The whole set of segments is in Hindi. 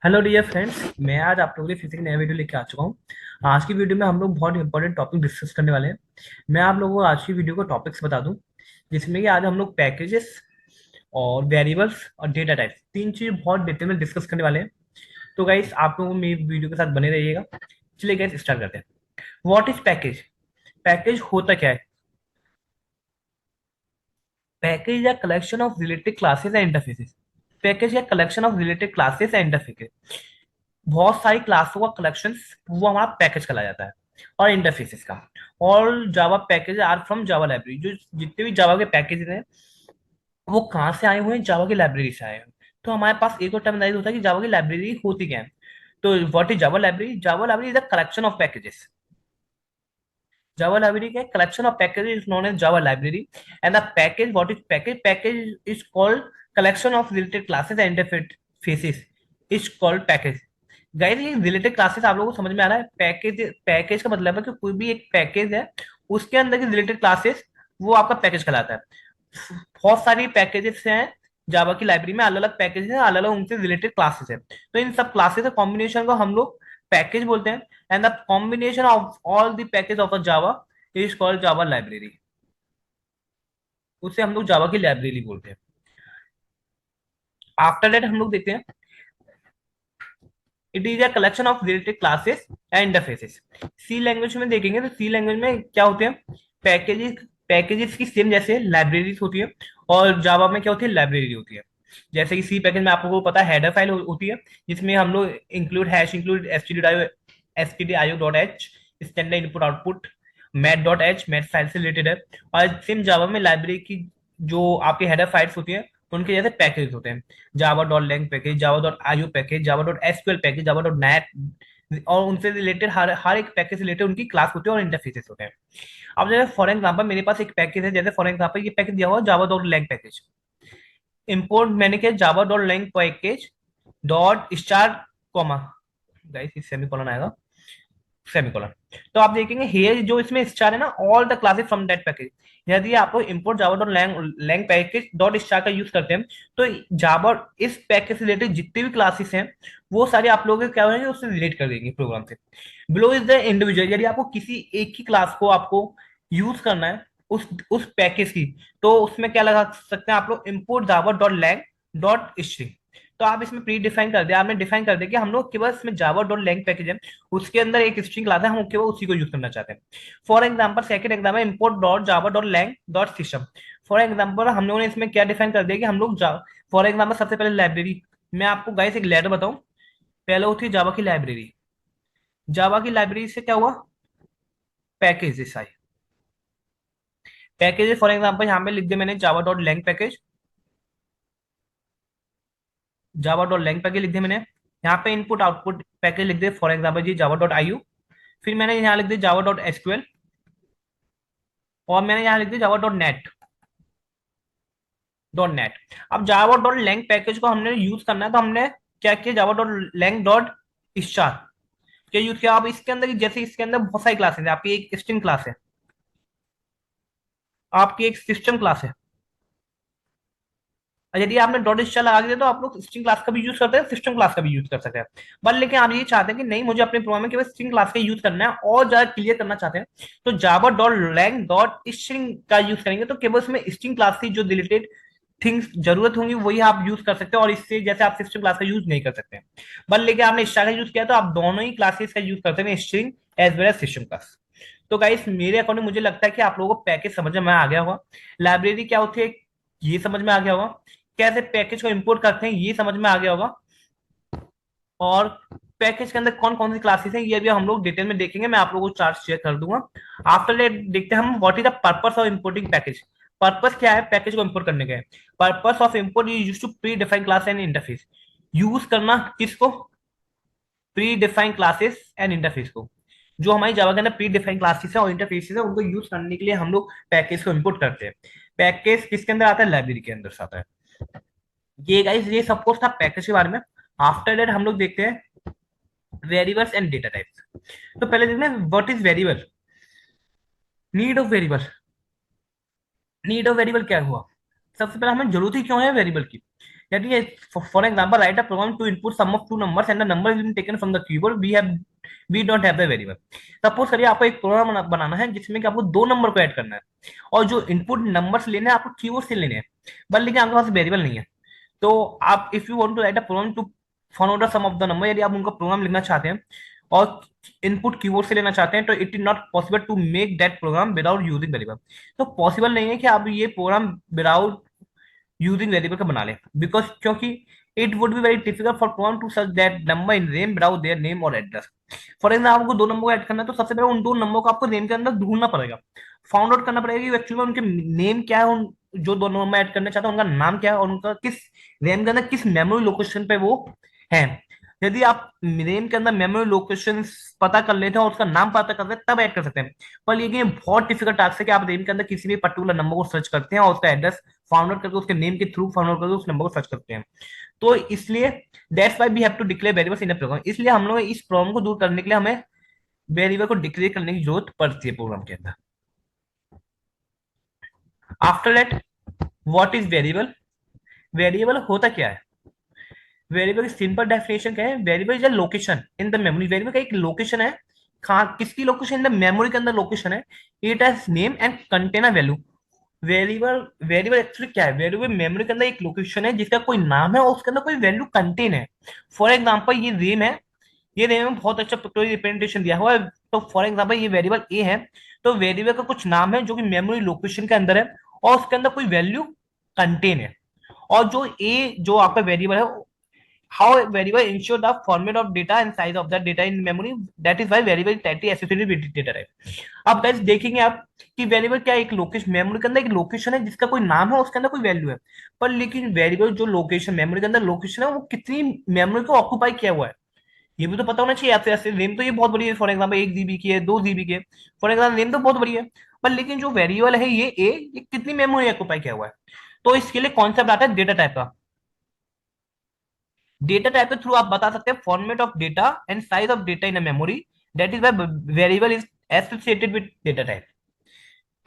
हेलो डियर फ्रेंड्स, मैं आज आप लोगों के लिए फिर से एक नया वीडियो लेके आ चुका हूँ। आज की वीडियो में हम लोग बहुत इंपॉर्टेंट टॉपिक डिस्कस करने वाले हैं। मैं आप लोगों को आज की वीडियो को टॉपिक्स बता दूं, जिसमें कि आज हम लोग पैकेजेस और वेरिएबल्स और डेटा टाइप्स तीन चीज बहुत डिटेल में डिस्कस करने वाले हैं। तो गाइस, आप लोग मेरी वीडियो के साथ बने रहिएगा। चलिए गाइस, स्टार्ट करते हैं। What is package? पैकेज होता क्या है? पैकेज या collection of related classes and interfaces. Package या collection of related classes and interfaces, बहुत सारी क्लासों का कलेक्शन, वो हमारा पैकेज कहला जाता है। और इंटरफेसेस का, all Java package are from Java library. जो जितने भी जावा के पैकेज हैं, वो कहाँ से आए हुए हैं? जावा की लाइब्रेरी से आए हैं। तो हमारे पास एक और टर्मिनोलॉजी होता है कि जावा की लाइब्रेरी होती क्या है। तो what is Java library? Java library is a collection of packages. Java library का collection of packages is known as Java library, and the package, what is package? Package is called collection of related classes and interfaces is called package. Guys, ये रिलेटेड क्लासेस आप लोगों को समझ में आ रहा है? पैकेज, पैकेज का मतलब है कि कोई भी एक पैकेज है, उसके अंदर की रिलेटेड क्लासेस, वो आपका पैकेज कहलाता है। बहुत सारी पैकेजेस हैं जावा की लाइब्रेरी में, अलग अलग पैकेजेस हैं, अलग अलग उनसे रिलेटेड क्लासेस हैं। तो इन सब क्लासेस के कॉम्बिनेशन को हम लोग पैकेज बोलते हैं। And the combination of all the package of a Java is called Java library. उसे हम लोग जावा की लाइब्रेरी बोलते हैं। आफ्टर दैट हम लोग देखते हैं, it is a collection of related classes and interfaces. C language में देखेंगे तो सी लैंग्वेज में क्या होते हैं? पैकेजेस। पैकेजेस की सेम जैसे लाइब्रेरीज होती है, और जावा में क्या होती है? लाइब्रेरी होती है। जैसे कि सी पैकेज में आप लोगों को पता है हेडर फाइल होती है, जिसमें हम लोग include hash include stdio dot H, standard input output, math dot H, math file से रिलेटेड है। और सेम जावा में लाइब्रेरी की जो आपकी हेडर फाइल्स होती हैं, उनके जैसे पैकेज होते हैं। Java dot lang package, Java dot IO package, Java dot SQL package, Java dot net, और उनसे रिलेटेड हर हर एक पैकेज से रिलेटेड उनकी क्लास होती है और इंटरफेसेस होते हैं। अब जैसे फॉर एग्जांपल मेरे पास एक पैकेज है, जैसे फॉर एग्जांपल ये पैकेज दिया हुआ है Java dot lang package. Import मैंने किया Java dot lang package dot star comma, guys इस सेमीकोलन आएगा, सेमीकोलन। तो आप देखेंगे हेयर जो इसमें स्टार है ना, all the classes from that package. यदि आप import Java dot lang package dot star का यूज करते हैं, तो जावा इस पैकेज से रिलेटेड जितने भी क्लासेस हैं, वो सारे आप लोगों के क्या होंगे, उससे रिलेट कर देंगे प्रोग्राम से। Below is the individual. यदि आपको किसी एक ही क्लास को आपको यूज करना है उस पैकेज की, तो उसमें क्या लगा सकते हैं आप लोग? Import Java dot lang dot string. तो आप इसमें प्री डिफाइन कर दिया, आपने डिफाइन कर दिया कि हम लोग केवल इसमें जावा डॉट लैंग पैकेज है, उसके अंदर एक स्ट्रिंग लाते हैं, हम केवल उसी को यूज करना चाहते हैं। For example second example, import dot Java dot lang dot system. For example हम लोगों ने इसमें क्या डिफाइन कर दिया कि हम लोग फॉर एग्जाम्पल सबसे पहले लाइब्रेरी। मैं आपको गाइस एक लेटर बताऊं। पहले होती है जावा की लाइब्रेरी। जावा की लाइब्रेरी से क्या हुआ? पैकेजेस आए। पैकेजेस फॉर एग्जाम्पल यहाँ पे लिख दिया मैंने Java dot lang package, Java dot lang package लिख दिया मैंने। यहाँ पे इनपुट आउटपुट पैकेज लिख दिया for example G Java dot IO. फिर मैंने यहाँ लिख दिया जावा डॉट एसक्यूएल, और मैंने यहाँ लिख दिया जावा डॉट नेट। अब जावा डॉट लैंग पैकेज को हमने यूज करना है, तो हमने क्या किया? Java dot lang dot star क्या यूज किया। अब इसके अंदर जैसे इसके अंदर बहुत सारी क्लासेस है, आपकी एक स्ट्रिंग क्लास है, आपकी एक सिस्टम क्लास है। और यदि आपने डॉट स्टार लगा दिया, तो आप लोग स्ट्रिंग क्लास का भी यूज करते हैं, सिस्टम क्लास का भी यूज कर सकते हैं। बट लेकिन आप ये चाहते हैं कि नहीं, मुझे अपने प्रोग्राम में केवल स्ट्रिंग क्लास का यूज करना है और ज्यादा क्लियर करना चाहते हैं, तो Java dot lang dot string का यूज करेंगे। तो केवल उसमें स्ट्रिंग क्लास की जो रिलेटेड थिंग्स जरूरत होंगी वही आप यूज कर सकते हैं, और इससे जैसे आप सिस्टम क्लास का यूज नहीं कर सकते हैं। बट लेकिन आपने स्टार का यूज किया, तो आप दोनों ही क्लासेस का यूज करते हैं, string as well as system class. तो गाइस, मेरे अकॉर्डिंग मुझे लगता है कि आप लोगों को पैकेज समझ में आ गया होगा, लाइब्रेरी क्या होती है ये समझ में आ गया होगा, कैसे पैकेज को इंपोर्ट करते हैं ये समझ में आ गया होगा, और पैकेज के अंदर कौन कौन सी क्लासेस हैं ये भी हम लोग डिटेल में देखेंगे। मैं आप लोगों को चार्ट शेयर कर दूंगा। आफ्टर दैट देखते हैं हम what is the purpose of importing package. Purpose क्या है पैकेज को इंपोर्ट करने का? Purpose of import is use to predefine class and interface. Use करना किसको? Predefine classes and interface को। जो हमारी जावा के अंदर प्री डिफाइन क्लासेस है और इंटरफेसेस है, उनको यूज करने के लिए हम लोग पैकेज को इंपोर्ट करते हैं। पैकेज किसके अंदर आता है? लाइब्रेरी के अंदर आता है। ये गाइस, ये सब कुछ था पैकेज के बारे में। आफ्टर दैट हम लोग देखते हैं वेरिएबल्स एंड डेटा टाइप्स। तो पहले देखते हैं what is variable. Need of variable. Need of variable क्या हुआ? सबसे पहले हमें जरूरत ही क्यों है वेरिएबल की? यदि for example write a program to input sum of two numbers and the number is been taken from the keyboard, we don't have the variable. Suppose करिए आपको एक प्रोग्राम बनाना है जिसमें कि आपको दो नंबर को ऐड करना है, और जो इनपुट नंबर्स लेने हैं आपको कीबोर्ड से लेने हैं, बट लेकिन आपके पास वेरिएबल नहीं है। तो आप if you want to write a program to find out the sum of the number, यदि आप उनका प्रोग्राम लिखना चाहते हैं और इनपुट कीबोर्ड से लेना चाहते हैं, तो it is not possible to make that program without using variable. तो पॉसिबल नहीं है कि आप ये प्रोग्राम विदाउट यूजिंग वेरिएबल का बना लें, बिकॉज क्योंकि it would be very difficult for program to search that number in name without their name और एड्रेस। फॉर एग्जाम्पल आपको दो नंबर को ऐड करना है, तो सबसे पहले उन दो नंबर को आपको नेम के अंदर ढूंढना पड़ेगा, फाउंड आउट करना पड़ेगा कि एक्चुअली में उनके नेम क्या है, उन जो दो नंबर ऐड करना चाहते हैं उनका नाम क्या है, और उनका किस रैम के अंदर किस मेमोरी लोकेशन पे वो है। यदि आप रैम के अंदर मेमोरी लोकेशन पता कर लेते हैं और उसका नाम पता कर लेते हैं तब ऐड कर सकते हैं। पर ये बहुत डिफिकल्ट टास्क है कि आप रैम के अंदर किसी भी पर्टिकुलर नंबर को सर्च करते हैं और उसका एड्रेस फाउंड आउट करके उसके नेम के थ्रू फाउंड आउट करके उस नंबर को सर्च करते हैं। तो इसलिए that's why we have to declare variables in a program. इसलिए हम लोग इस प्रॉब्लम को दूर करने के लिए हमें वेरिएबल को डिक्लेयर करने की जरूरत पड़ती है प्रोग्राम के अंदर। After that, what is variable? Variable होता क्या है? वेरिएबल की सिंपल डेफिनेशन क्या है? Variable is a location in the memory. Variable का एक लोकेशन है, कहाँ, किसकी लोकेशन? इन द मेमोरी के अंदर लोकेशन है। It has name and contain a value. Variable variable actually क्या है? वेरिएबल मेमोरी के अंदर एक लोकेशन है जिसका कोई नाम है और उसके अंदर कोई वैल्यू कंटेन है। फॉर एग्जांपल ये रेम है, ये रेम में बहुत अच्छा पिक्टोरियल रिप्रेजेंटेशन दिया हुआ है। तो फॉर एग्जांपल ये वेरिएबल ए है, तो वेरिएबल का कुछ नाम है जो कि मेमोरी लोकेशन के अंदर है और उसके अंदर कोई वैल्यू कंटेन है। और जो ए जो आपका वेरिएबल है, how a variable ensure the format of data and size of the data in memory, that is why variable is tightly associated with data type। अब गाइस देखेंगे आप कि वेरिएबल क्या है? एक लोकेशन, मेमोरी के अंदर एक लोकेशन है जिसका कोई नाम है, उसके अंदर कोई वैल्यू है। पर लेकिन वेरिएबल जो लोकेशन मेमोरी के अंदर लोकेशन है वो कितनी मेमोरी को ऑक्यूपाई किया हुआ है, ये भी तो पता होना चाहिए। ऐसे ऐसे रैम तो ये बहुत बड़ी है, फॉर एग्जाम्पल 1 GB की है, 2 GB की है, फॉर एग्जाम्पल रैम तो बहुत बड़ी है। पर लेकिन जो वेरिएबल है ये कितनी मेमोरी ऑक्यूपाई किया हुआ है? तो इसके लिए कॉन्सेप्ट आता है डेटा टाइप का। डेटा टाइप के थ्रू आप बता सकते हैं format of data and size of data in a memory, that is why variable is associated with data type.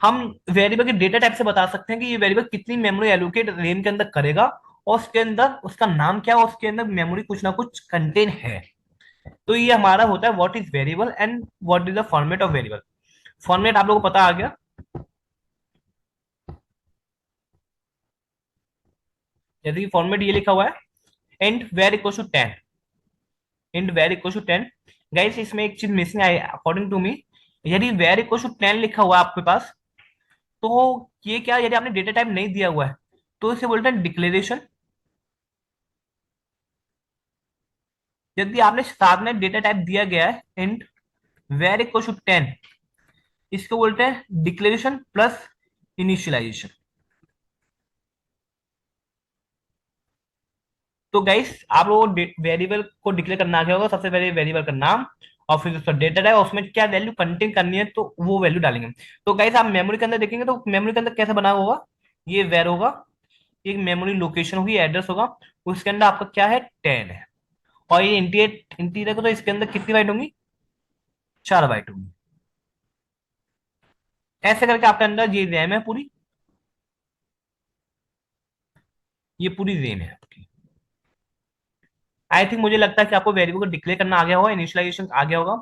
हम वेरिएबल के डेटा टाइप से बता सकते हैं कि ये वेरिएबल कितनी मेमोरी एलोकेट रैम के अंदर करेगा, और उसके अंदर उसका नाम क्या है, और उसके अंदर मेमोरी कुछ ना कुछ कंटेन है। तो ये हमारा होता है what is variable and what is the format of variable. Format आप लोगों को पता आ गया। जैसे कि फॉर्मेट ये लिखा हुआ है, int var equal to 10, int var equal to 10। Guys इसमें एक चीज मिसिंग है अकॉर्डिंग टू मी। यदि वेर इक्वल टू 10 लिखा हुआ है आपके पास, तो ये क्या, यदि आपने डेटा टाइप नहीं दिया हुआ है तो इसे बोलते हैं डिक्लेरेशन। यदि आपने साथ में डेटा टाइप दिया गया है इंट वेर इक्वल टू 10, इसको बोलते हैं डिक्लेरेशन प्लस इनिशियलाइजेशन। तो गाइस आप लोगों को वेरिएबल को डिक्लेयर करना आ गया होगा। सबसे पहले वेरिएबल का नाम और फिर उसका डेटा टाइप, उसमें क्या वैल्यू कंटेन करनी है तो वो वैल्यू डालेंगे। तो गाइस आप मेमोरी के अंदर देखेंगे तो मेमोरी के अंदर कैसा बना होगा, ये वेर होगा, एक मेमोरी लोकेशन होगी, एड्रेस होगा, उसके अंदर आपका क्या है, 10 है। और ये इंटीरियर इंटीरियर को, तो इसके अंदर कितनी बाइट होंगी, 4 बाइट होंगी। ऐसे करके आपके अंदर ये रैम है पूरी, ये पूरी रैम है आपकी। आई थिंक मुझे लगता है कि आपको वेरिएबल को डिक्लेयर करना आ गया होगा, इनिशियलाइजेशन आ गया होगा,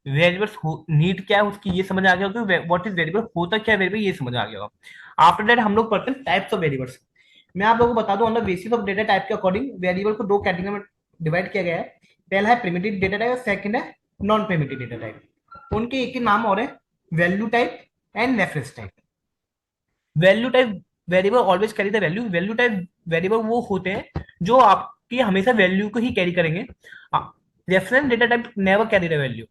वेरिएबल्स नीड क्या है उसकी ये समझ आ गया होगा, व्हाट इज वेरिएबल, होता क्या है वेरिएबल ये समझ आ गया होगा। आफ्टर दैट हम लोग पढ़ते हैं टाइप्स ऑफ वेरिएबल्स। मैं आप लोगों को बता दूं, under basis of data type के अकॉर्डिंग वेरिएबल को दो कैटेगरी में डिवाइड किया गया है। पहला है प्रिमिटिव डेटा टाइप और सेकंड है नॉन प्रिमिटिव डेटा टाइप। उनके एक ही नाम और है, value type and reference type. Value type variable always carry the value. Value type variable वो होते हैं जो आपकी हमेशा वैल्यू को ही कैरी करेंगे। Reference data type never carry the value.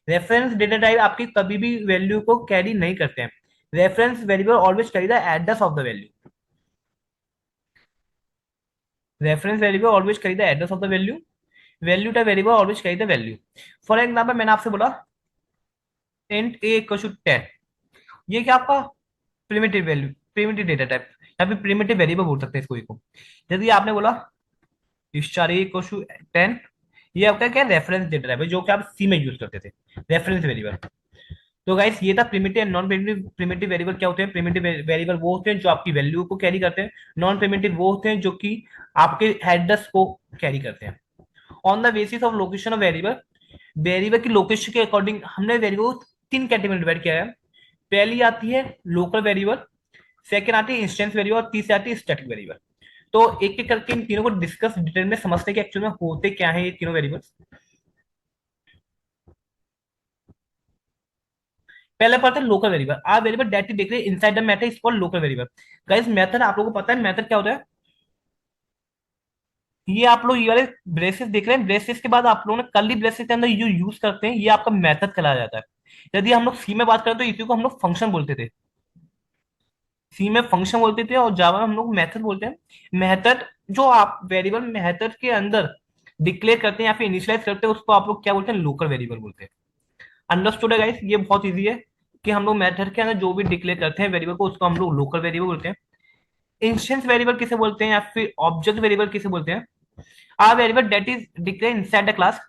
Reference data type आपकी कभी भी वैल्यू को कैरी नहीं करते हैं। Reference variable always carry the address of the value. Reference variable always carry the address of the value. Value type variable always carry the value. For example मैंने आपसे बोला इंट ए इक्वल टू 10, ये क्या आपका primitive value, primitive data type या फिर प्रिमिटिव वेरिएबल बोल सकते हैं इसको को। यदि आपने बोला स्टार ए इक्वल टू 10, ये आपका क्या रेफरेंस डेटा टाइप है जो कि आप सी में यूज करते थे, रेफरेंस वेरिएबल। तो गाइस ये था primitive and non primitive. Primitive variable क्या होते हैं? प्रिमिटिव वेरिएबल वो होते हैं जो आपकी वैल्यू को कैरी करते हैं। नॉन प्रिमिटिव वो होते हैं जो कि आपके एड्रेस को कैरी करते हैं। On the basis of location of variable, variable की लोकेशन के अकॉर्डिंग हमने वेरिएबल को तीन कैटेगरी में डिवाइड किया है। पहली आती है लोकल वेरिएबल, सेकेंड आती है इंस्टेंस वेरिएबल और तीसरी आती है स्टैटिक वेरिएबल। तो एक एक करके इन तीनों को डिस्कस डिटेल में समझते हैं कि एक्चुअल में होते क्या है ये तीनों वेरिएबल्स। पहले पार्ट है लोकल वेरिएबल। आप वेरिएबल डायरेक्टली देख रहे हैं inside the matter is called local variable. Guys method आप लोगों को पता है मेथड क्या होता है? ये आप लोग ये वाले ब्रेसेस देख रहे हैं, ब्रेसेस के बाद आप लोगों ने कर्ली ब्रेसेस के अंदर जो यूज करते हैं ये आपका मेथड कहलाया जाता है। यदि हम लोग सी में बात करें तो इसी को हम लोग फंक्शन बोलते थे। सी में फंक्शन बोलते थे और जावा में हम लोग मेथड बोलते हैं। मेथड जो आप वेरिएबल मेथड के अंदर डिक्लेयर करते हैं या फिर इनिशियलाइज करते हैं उसको आप लोग क्या बोलते हैं? लोकल वेरिएबल बोलते हैं। अंडरस्टूड है गाइस? ये बहुत इजी है कि हम लोग मेथड के अंदर जो भी डिक्लेयर करते हैं वेरिएबल को उसको हम लोग लोकल वेरिएबल बोलते हैं। इंस्टेंस वेरिएबल किसे बोलते हैं या फिर ऑब्जेक्ट वेरिएबल किसे बोलते हैं? A variable that is declare inside the class,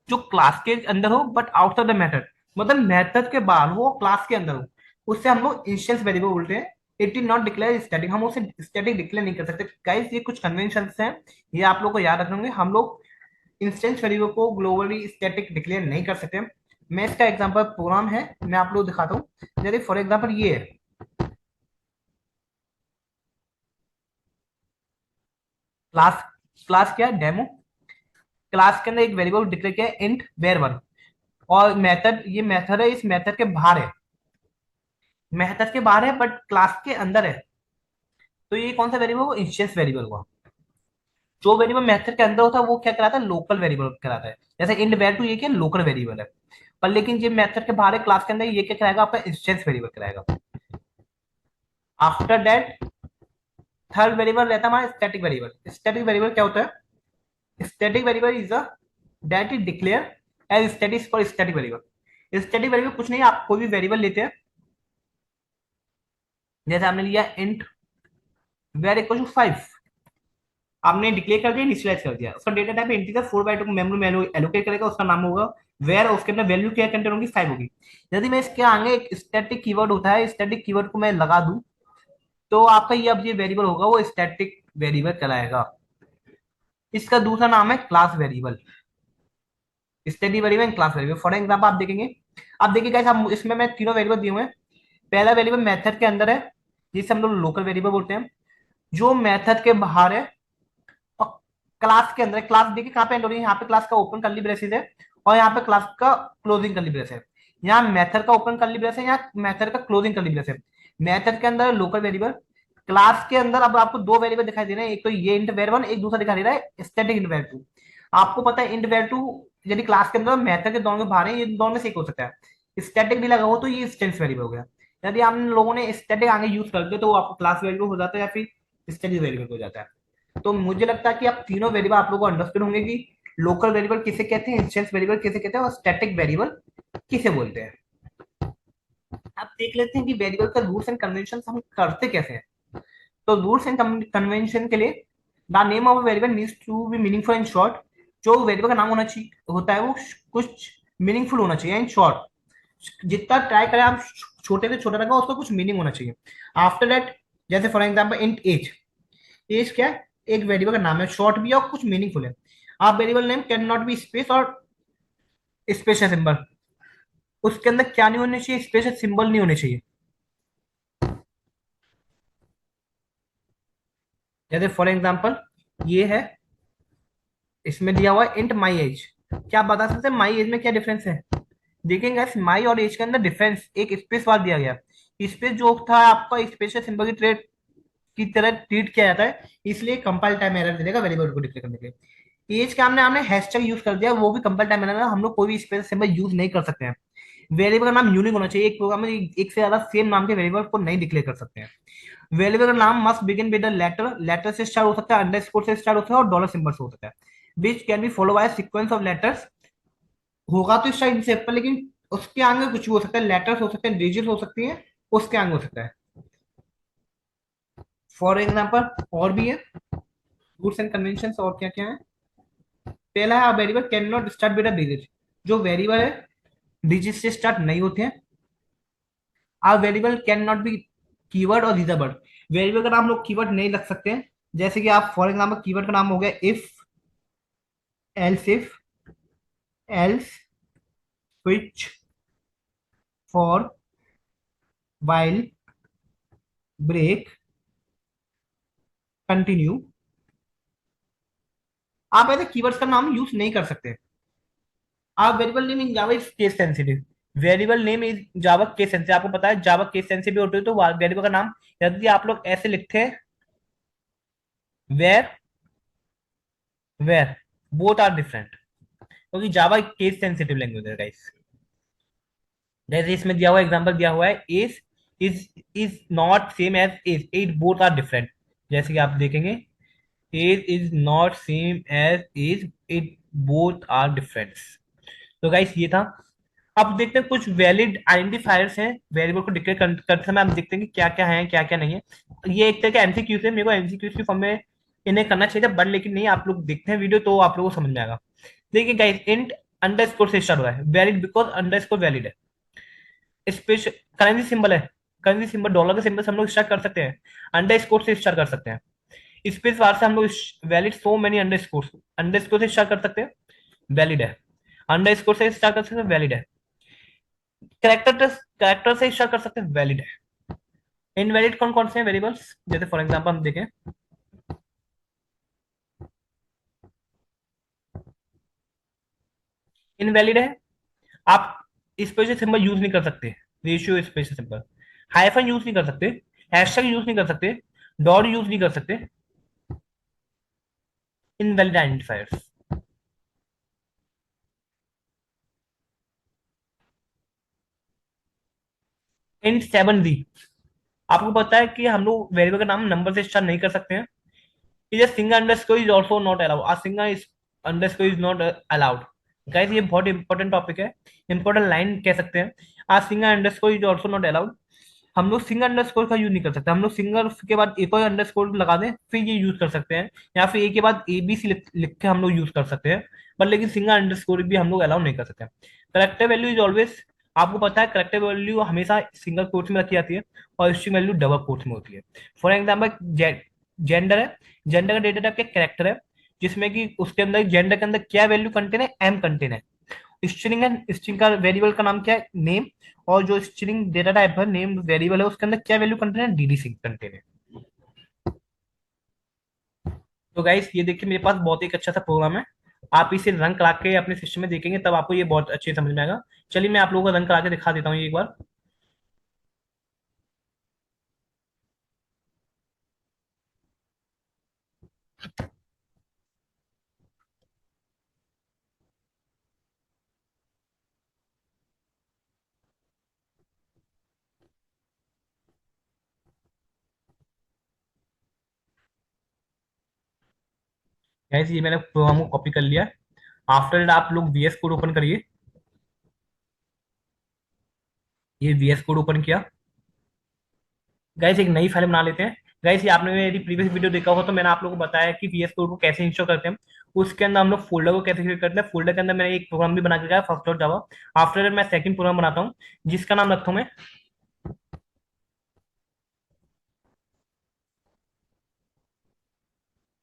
जो क्लास के अंदर हो बट आउटसाइड द मेथड, मतलब मेथड के बाहर हो क्लास के अंदर हो, उससे हम लोग इंस्टेंस वेरिएबल बोलते हैं। It is not declare static, हम उसे स्टैटिक डिक्लेयर नहीं कर सकते। गाइस ये कुछ कन्वेंशन हैं, ये आप लोग को याद रखने होंगे। हम लोग इंस्टेंस वेरिएबल को ग्लोबली स्टैटिक डिक्लेयर नहीं कर सकते। मैं इसका एग्जांपल प्रोग्राम है, मैं आप लोग दिखाता हूँ। जैसे फॉर एग्जांपल ये है क्लास। क्लास क्या है? डेमो। क्लास के अंदर एक वेरिएबल डिक्लेयर किया है इंट var1, और मेथड, ये मेथड है, इस मेथड के बाहर है। मेथड के बाहर है बट क्लास के अंदर है। तो ये कौन सा वेरिएबल हुआ? इंस्टेंस वेरिएबल हुआ। जो वेरिएबल मेथड के अंदर होता है वो क्या कहलाता है? लोकल वेरिएबल कहलाता है। जैसे इंट var2 ये क्या लोकल वेरिएबल है, पर लेकिन ये मेथड के बाहर है क्लास के अंदर, ये क्या कराएगा? आपका इंस्टेंस वेरिएबल कराएगा। आफ्टर दैट थर्ड वेरिएबल रहता है हमारा स्टैटिक वेरिएबल। स्टैटिक वेरिएबल क्या होता है? Static variable is a that is declare as static for static variable. Static variable कुछ नहीं, आप कोई भी वेरिएबल लेते हैं, जैसे हमने लिया इंट var इक्वल टू 5, आपने डिक्लेयर कर दिया, इनिशियलाइज कर दिया, उसका डेटा टाइप इंटीजर 4/2 मेमोरी में एलोकेट करेगा, उसका नाम होगा वेयर, और उसके अंदर वैल्यू क्या कंटेन होगी? 5 होगी। यदि मैं इसके आगे एक स्टैटिक कीवर्ड होता है, स्टैटिक कीवर्ड को मैं लगा दूं, तो आपका ये अब ये वेरिएबल होगा वो स्टैटिक वेरिएबल कहलाएगा। इसका दूसरा नाम है class variable. Static variable and class variable. For example आप देखेंगे, अब देखिए गाइस, हम इसमें मैं तीनों वेरिएबल दिए हुए हैं। पहला वेरिएबल मेथड के अंदर है, जिसे हम लोग लोकल वेरिएबल बोलते हैं। जो मेथड के बाहर है और क्लास के अंदर। क्लास देखिए कहाँ पे एंड हो रही है? यहाँ पे क्लास का ओपन कर्ली ब्रेसेस है और यहाँ पे क्लास का क्लोजिंग कर्ली ब्रेस है। यहाँ मेथड का ओपन कर्ली ब्रेस है, यहाँ मेथड का क्लोजिंग कर्ली ब्रेस है। मेथड के अंदर लोकल वेरिएबल, क्लास के अंदर अब आपको दो वेरिएबल दिखाई दे रहे हैं, एक तो ये इंट var1, एक दूसरा दिखाई दे रहा है स्टैटिक इंट var2। आपको पता है इंट var2 यदि क्लास के अंदर मेथड के दोनों के बाहर है, ये दोनों में से एक हो सकता है। स्टैटिक भी लगा हो तो ये इंस्टेंस वेरिएबल हो गया। यदि हम लोगों ने स्टैटिक आगे यूज कर दिया तो वो आपको क्लास वेरिएबल हो जाता है या फिर स्टैटिक वेरिएबल हो जाता है। तो मुझे लगता है कि आप तीनों वेरिएबल आप लोगों को अंडरस्टैंड होंगे कि लोकल वेरिएबल किसे कहते हैं, इंस्टेंस वेरिएबल किसे कहते हैं और स्टैटिक वेरिएबल किसे बोलते हैं। अब देख लेते हैं कि वेरिएबल का रूल्स एंड कन्वेंशन हम करते कैसे हैं। तो रूल्स एंड कन्वेंशन के लिए the name of variable needs to be meaningful and short. जो वेरिएबल का नाम होना चाहिए होता है वो कुछ मीनिंगफुल होना चाहिए एंड शॉर्ट। जितना ट्राई करें आप छोटे से छोटा रखा, उसका कुछ मीनिंग होना चाहिए। आफ्टर दैट, जैसे for example int age. Age क्या है? एक वेरिएबल का नाम है, शॉर्ट भी है और कुछ मीनिंगफुल है। आप variable name can not be space और स्पेशल सिंबल, उसके अंदर क्या नहीं होने चाहिए? स्पेशल सिंबल नहीं होने चाहिए। जैसे फॉर एग्जाम्पल ये है, इसमें दिया हुआ है इंट माई एज। क्या आप बता सकते हैं माई एज में क्या डिफरेंस है? देखेंगे माई और एज के अंदर डिफरेंस एक स्पेस वाला दिया गया। स्पेस जो था आपका स्पेशल सिंबल की ट्रेड की तरह ट्रीट किया जाता है, इसलिए कंपाइल टाइम एरर देगा वेरिएबल को डिक्लेयर करने के लिए। एज का हमने हैशटैग यूज कर दिया, वो भी कंपाइल टाइम एरर है, हम लोग कोई भी स्पेशल सिंबल यूज नहीं कर सकते हैं। वेरिएबल का नाम यूनिक होना चाहिए, एक प्रोग्राम में एक से ज्यादा सेम नाम के वेरिएबल को नहीं डिक्लेयर कर सकते हैं। वेरिएबल का नाम must begin with letter, letter से स्टार्ट हो सकता है, अंडरस्कोर से स्टार्ट होता है और डॉलर सिंबल से हो सकता है। Which can be follow by sequence of letters. होगा तो स्टार्ट से पर लेकिन उसके आगे कुछ भी हो सकता है, लेटर्स हो सकते हैं, डिजिट हो सकती है, उसके आगे हो सकता है। फॉर एग्जाम्पल और भी है रूल्स एंड कन्वेंशन, और क्या क्या है? पहला है variable cannot start with a digit. जो वेरिएबल है डिजिट से स्टार्ट नहीं होते हैं। A variable cannot be keyword or reasonable. Variable का नाम लोग कीवर्ड नहीं रख सकते हैं। जैसे कि आप फॉर एग्जाम्पल कीवर्ड का नाम हो गया if, if, else, switch, for, while, break, continue. आप ऐसे कीवर्ड्स का नाम यूज नहीं कर सकते। आप variable name in Java is case sensitive. Variable name is Java case sensitive. आपको पता है जावा केस सेंसिटिव होते हैं, तो वेरिएबल का नाम यदि आप लोग ऐसे लिखते हैं var, var, both are different, क्योंकि जावा केस सेंसिटिव लैंग्वेज है गाइस। जैसे इसमें दिया हुआ एग्जांपल दिया हुआ है is not same as is, it both are different. जैसे कि आप देखेंगे is not same as is, it both are different. तो गाइस ये था। अब देखते हैं कुछ वैलिड आइडेंटिफायर्स हैं वेरिएबल को डिक्लेयर करते समय। हम देखते हैं कि क्या क्या है क्या क्या नहीं है। ये एक तरह का एमसीक्यू है, मेरे को एमसीक्यू की फॉर्म में इन्हें करना चाहिए था, बट लेकिन नहीं, आप लोग देखते हैं वीडियो तो आप लोगों को समझ में आएगा। देखिए गाइस, इंट अंडरस्कोर से स्टार्ट हुआ है, वैलिड बिकॉज अंडरस्कोर वैलिड है। स्पेशल करेंसी सिंबल है, करेंसी सिंबल डॉलर के सिंबल से हम लोग स्टार्ट कर सकते हैं, अंडरस्कोर से स्टार्ट कर सकते हैं। स्पेस बार से हम लोग valid so many underscore, underscore से स्टार्ट कर सकते हैं, वैलिड है। अंडरस्कोर से स्टार्ट कर सकते हैं, वैलिड है। कैरेक्टर से स्टार्ट कर सकते हैं, वैलिड है। इनवैलिड कौन कौन से हैं वेरिएबल्स, जैसे फॉर एग्जांपल हम देखें इनवैलिड है, आप स्पेशल सिंबल यूज नहीं कर सकते, ratio special symbol, hyphen use नहीं कर सकते, हैशटैग यूज नहीं कर सकते, डॉट यूज नहीं कर सकते, इनवैलिड आइडेंटिफायर्स। इन 7 दी, आपको पता है कि हम लोग वेरिएबल का नाम नंबर से स्टार्ट नहीं कर सकते हैं। ये single underscore is also not allowed, a single underscore is not allowed. Guys ये बहुत इंपॉर्टेंट टॉपिक है, इंपॉर्टेंट लाइन कह सकते हैं। A single underscore is also not allowed. हम लोग सिंगल अंडरस्कोर का यूज नहीं कर सकते, हम लोग सिंगल के बाद एक और अंडरस्कोर लगा दें फिर ये यूज कर सकते हैं, या फिर ए के बाद ए बी सी लिख के हम लोग यूज कर सकते हैं, बट लेकिन सिंगल अंडरस्कोर भी हम लोग अलाउ नहीं कर सकते। करेक्टर वैल्यू इज ऑलवेज, आपको पता है करेक्टर वैल्यू हमेशा सिंगल कोट्स में रखी जाती है और स्ट्रिंग वैल्यू डबल कोट्स में होती है। फॉर एग्जाम्पल जेंडर है, जेंडर का डेटा टाइप क्या कैरेक्टर है, जिसमें कि उसके अंदर जेंडर के अंदर क्या वैल्यू कंटेन है, एम कंटेन है। स्ट्रिंग है, स्ट्रिंग का वेरिएबल का नाम क्या है, नेम। और जो स्ट्रिंग डेटा टाइप है नेम वेरिएबल है उसके अंदर क्या वैल्यू कंटेन है, डीडीसी कंटेन है। तो गाइस ये देखिए मेरे पास बहुत एक अच्छा सा प्रोग्राम है, आप इसे रन करा के अपने सिस्टम में देखेंगे तब आपको ये बहुत अच्छे से समझ में आएगा। चलिए मैं आप लोगों को रन करा के दिखा देता हूँ ये एक बार। गाइस ये मैंने प्रोग्राम को कॉपी कर लिया। आफ्टर आप लोग VS कोड ओपन करिए। ये VS कोड ओपन किया। गाइस एक नई फाइल बना लेते हैं। गाइस ये आपने मेरी प्रीवियस वीडियो देखा होगा तो मैंने आप लोगों को बताया कि VS कोड को कैसे इंस्टॉल करते हैं। उसके अंदर हम लोग फोल्डर को कैसे क्रिएट करते हैं, फोल्डर के अंदर मैंने एक प्रोग्राम भी बना के रखा है, फर्स्ट डॉट जावा। आफ्टर मैं सेकंड प्रोग्राम बनाता हूँ जिसका नाम रखता हूँ मैं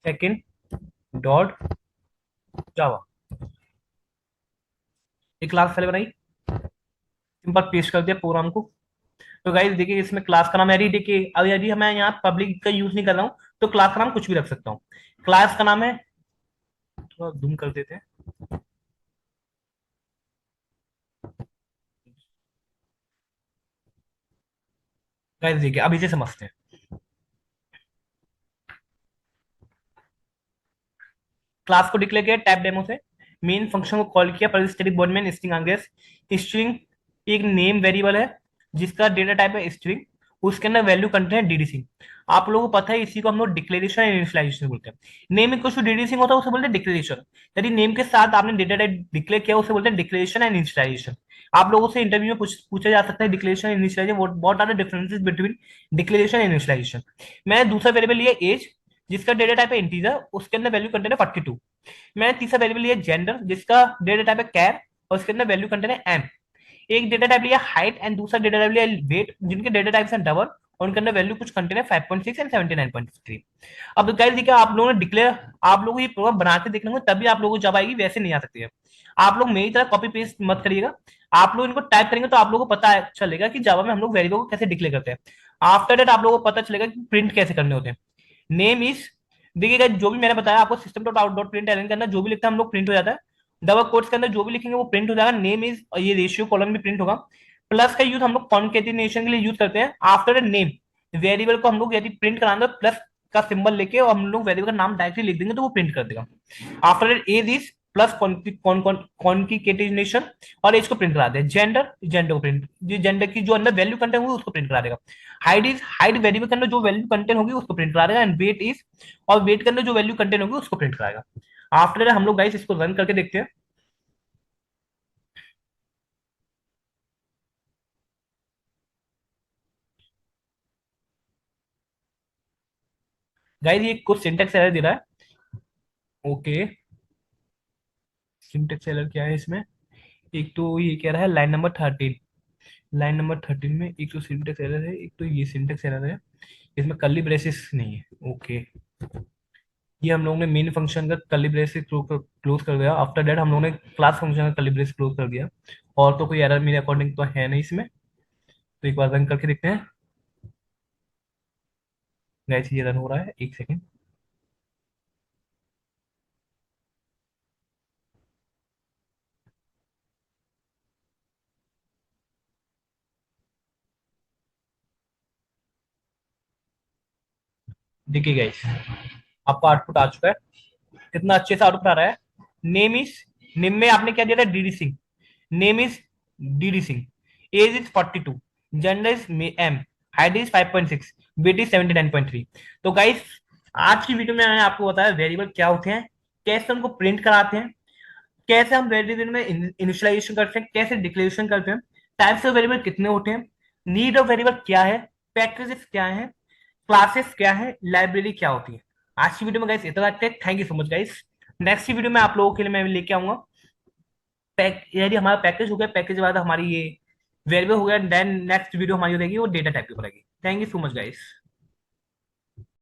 सेकंड डॉट जावा। एक क्लास फाइल बनाई, सिंपल पेस्ट कर दिया प्रोग्राम को। तो गाइस देखिए इसमें क्लास का नाम है, देखिए अब यदि मैं यहाँ पब्लिक का यूज नहीं कर रहा हूँ तो क्लास का नाम कुछ भी रख सकता हूँ। क्लास का नाम है, थोड़ा जूम कर देते हैं। गाइस देखिए अब इसे समझते हैं। क्लास को डिक्लेयर किया टैब डेमो से, मेन फंक्शन को कॉल किया पर स्टैटिक बॉडी में स्ट्रिंग आगे। स्ट्रिंग एक नेम वेरिएबल है जिसका डेटा टाइप है स्ट्रिंग, उसके अंदर वैल्यू कंटेन है डीडीसी। आप लोगों को पता है इसी को हम लोग डिक्लेरेशन एंड इनिशियलाइजेशन बोलते हैं। नेम इक्वल टू डीडीसी होता है उसे बोलते हैं डिक्लेरेशन। यदि नेम के साथ आपने डेटा टाइप डिक्लेयर किया उसे बोलते हैं डिक्लेरेशन एंड इनिशियलाइजेशन। आप लोगों से इंटरव्यू में पूछा जा सकता है declaration and initialization what are the differences between declaration and initialization. मैंने दूसरा वेरिएबल लिया एज, जिसका डेटा टाइप है इंटीजर, उसके अंदर वैल्यू कंटेन है 42। मैंने तीसरा वेरिएबल लिया जेंडर जिसका डेटा टाइप है कैर और उसके अंदर वैल्यू कंटेन है एम। एक डेटा टाइप लिया हाइट एंड दूसरा डेटा टाइप लिया वेट, जिनके डेटा टाइप्स हैं डबल और उनके अंदर वैल्यू कुछ कंटेन है 5.6 एंड 79.3। अब गाइस देखिए, आप लोगों ने डिक्लेयर, आप लोगों को ये प्रोग्राम बना के देखना होगा तभी आप लोगों को जब आएगी, वैसे नहीं आ सकती है। आप लोग मेरी तरह कॉपी पेस्ट मत करिएगा। आप लोग इनको टाइप करेंगे तो आप लोगों को पता चलेगा कि जावा में हम लोग वेरिएबल को कैसे डिक्लेयर करते हैं। आफ्टर दैट आप लोगों को पता चलेगा कि प्रिंट कैसे करने होते हैं। नेम इज, देखिएगा जो भी मैंने बताया आपको, system dot out dot println के अंदर जो भी लिखता है हम लोग प्रिंट हो जाता है। डबल कोट्स के अंदर जो भी लिखेंगे वो प्रिंट हो जाएगा। नेम इज, ये रेशियो कॉलम भी प्रिंट होगा। प्लस का यूज हम लोग कॉन्केटिनेशन के लिए यूज करते हैं। आफ्टर नेम वेरिएबल को हम लोग यदि प्रिंट कराना तो प्लस का सिंबल लेके और हम लोग वेरिएबल का नाम डायरेक्टली लिख देंगे तो वो प्रिंट कर देगा। आफ्टर एज इज प्लस कॉन्किकेटिनेशन और एज को प्रिंट करा दे। जेंडर, जेंडर को प्रिंट, जेंडर की जो अंदर वैल्यू कंटेंट होगी उसको प्रिंट करा देगा। हाइट इज, हाइट वेरिएबल के अंदर जो वैल्यू कंटेंट होगी उसको प्रिंट करा देगा। एंड वेट इज, और वेट के अंदर जो वैल्यू कंटेंट होगी उसको प्रिंट कराएगा। आफ्टर हम लोग गाइस इसको रन करके देखते हैं। गाइस ये कुछ सिंटेक्स एरर दे रहा है। ओके, सिंटेक्स एरर क्या है इसमें? एक तो ये कह रहा है लाइन नंबर 13, लाइन नंबर 13 में एक तो सिंटेक्स एरर है, एक तो ये सिंटेक्स एरर है, इसमें कर्ली ब्रेसेस नहीं है। ओके, ये हम लोगों ने मेन फंक्शन का कर्ली ब्रेसेस क्लोज कर दिया। आफ्टर दैट हम लोगों ने क्लास फंक्शन का कर्ली ब्रेस क्लोज कर दिया। और तो कोई एरर मेरे अकॉर्डिंग तो है नहीं इसमें। तो एक बार रन करके देखते हैं। गाइस ये रन हो रहा है, एक सेकेंड। देखिए गाइस, आपका आउटपुट आ चुका है। कितना अच्छे से आउटपुट आ रहा है। नेम इज, नेम में आपने क्या दिया था? DD Singh. Name is DD Singh. Age is 42। Gender is M. Height is 5.6। Weight is 79.3। तो गाइस, आज की वीडियो में मैंने आपको बताया वेरिएबल क्या होते हैं, कैसे उनको प्रिंट कराते हैं, कैसे हम वेरिएबल में इनिशियलाइजेशन करते हैं, कैसे डिक्लेरेशन करते हैं, टाइप्स ऑफ वेरिएबल कितने होते हैं, नीड ऑफ वेरिएबल क्या है, पैकेजेस क्या है, क्लासेस क्या है, लाइब्रेरी क्या होती है। आज की वीडियो में गाइस इतना रखते हैं। Thank you so much guys. Next video में आप लोगों के लिए मैं लेके आऊंगा पैक, यदि हमारा पैकेज हो गया, पैकेज के बाद हमारी ये वेरिएबल हो गया, देन नेक्स्ट वीडियो हमारी रहेगी वो डेटा टाइप की रहेगी। Thank you so much guys.